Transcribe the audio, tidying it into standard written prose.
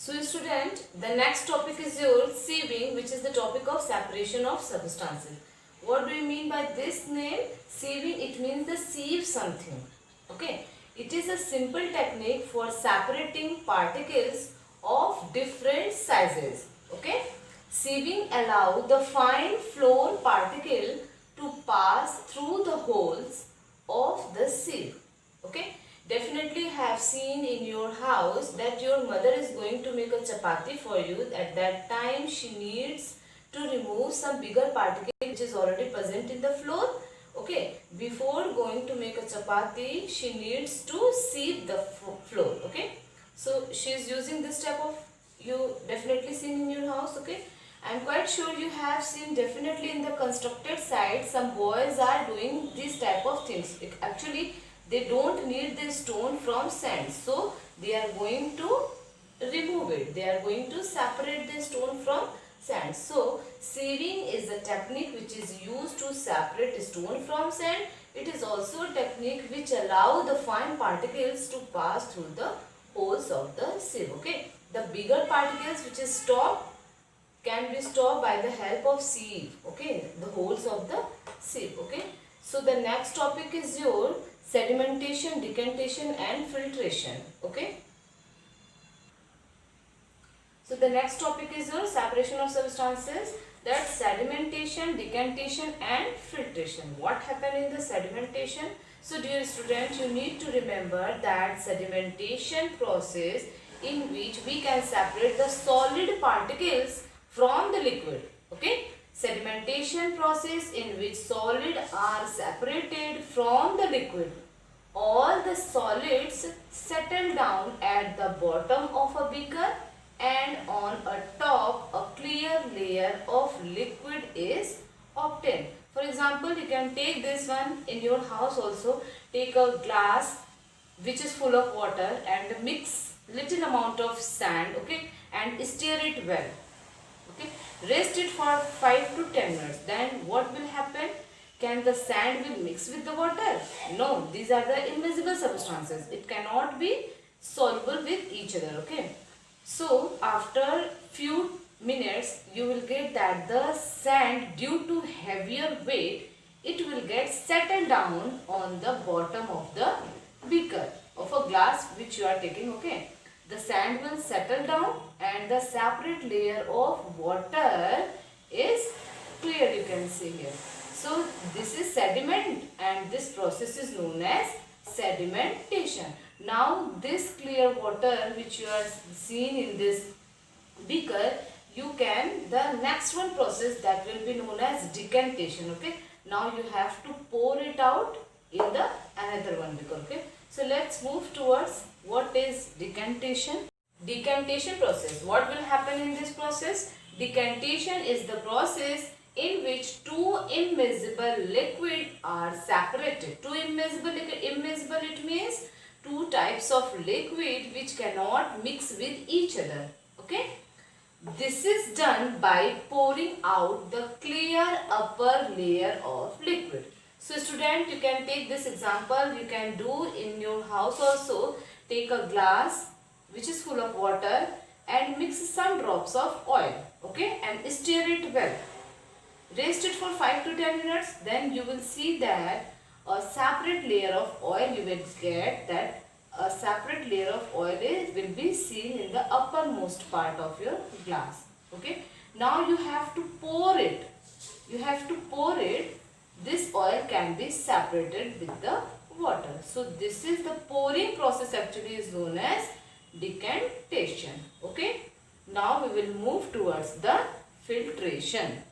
So student, the next topic is your sieving, which is the topic of separation of substances. What do you mean by this name? Sieving, it means the sieve something. Okay. It is a simple technique for separating particles of different sizes. Okay. Sieving allows the fine floor particle to pass through the holes of the sieve. Okay. Definitely have seen in your house that your mother is going to make a chapati for you. At that time she needs to remove some bigger particle which is already present in the floor. Okay, before going to make a chapati she needs to sieve the floor. Okay, so she is using this type of, you definitely seen in your house. Okay, I am quite sure you have seen definitely in the constructed site some boys are doing this type of things. Actually they don't need the stone from sand, so they are going to remove it. They are going to separate the stone from sand. So sieving is a technique which is used to separate stone from sand. It is also a technique which allow the fine particles to pass through the holes of the sieve. Okay, the bigger particles which is stopped can be stopped by the help of sieve. Okay, the holes of the sieve. Okay, so the next topic is your sedimentation, decantation and filtration. Okay. So the next topic is your separation of substances, that sedimentation, decantation and filtration. What happened in the sedimentation? So dear students, you need to remember that sedimentation process in which we can separate the solid particles from the liquid. Okay. Sedimentation process in which solid are separated from the liquid. All the solids settle down at the bottom of a beaker and on a top a clear layer of liquid is obtained. For example, you can take this one in your house also. Take a glass which is full of water and mix little amount of sand, okay, and stir it well. Okay, rest it for 5 to 10 minutes. Then what will happen? Can the sand will mix with the water? No, these are the invisible substances. It cannot be soluble with each other. Okay. So after few minutes you will get that the sand, due to heavier weight, it will get settled down on the bottom of the beaker of a glass which you are taking. Okay. The sand will settle down and the separate layer of water is clear, you can see here. So this is sediment and this process is known as sedimentation. Now this clear water which you are seeing in this beaker, you can, the next one process that will be known as decantation. Okay. Now you have to pour it out in the another one beaker. Okay. So let's move towards what is decantation. Decantation process. What will happen in this process? Decantation is the process in which two immiscible liquid are separated. Two immiscible liquid, immiscible it means two types of liquid which cannot mix with each other. Okay. This is done by pouring out the clear upper layer of liquid. So student, you can take this example, you can do in your house also. Take a glass which is full of water and mix some drops of oil. Okay, and stir it well. Rest it for 5 to 10 minutes. Then you will see that a separate layer of oil, you will get that a separate layer of oil will be seen in the uppermost part of your glass. Okay. Now you have to pour it. You have to pour it. This oil can be separated with the water. So this is the pouring process, actually is known as decantation. Okay. Now we will move towards the filtration.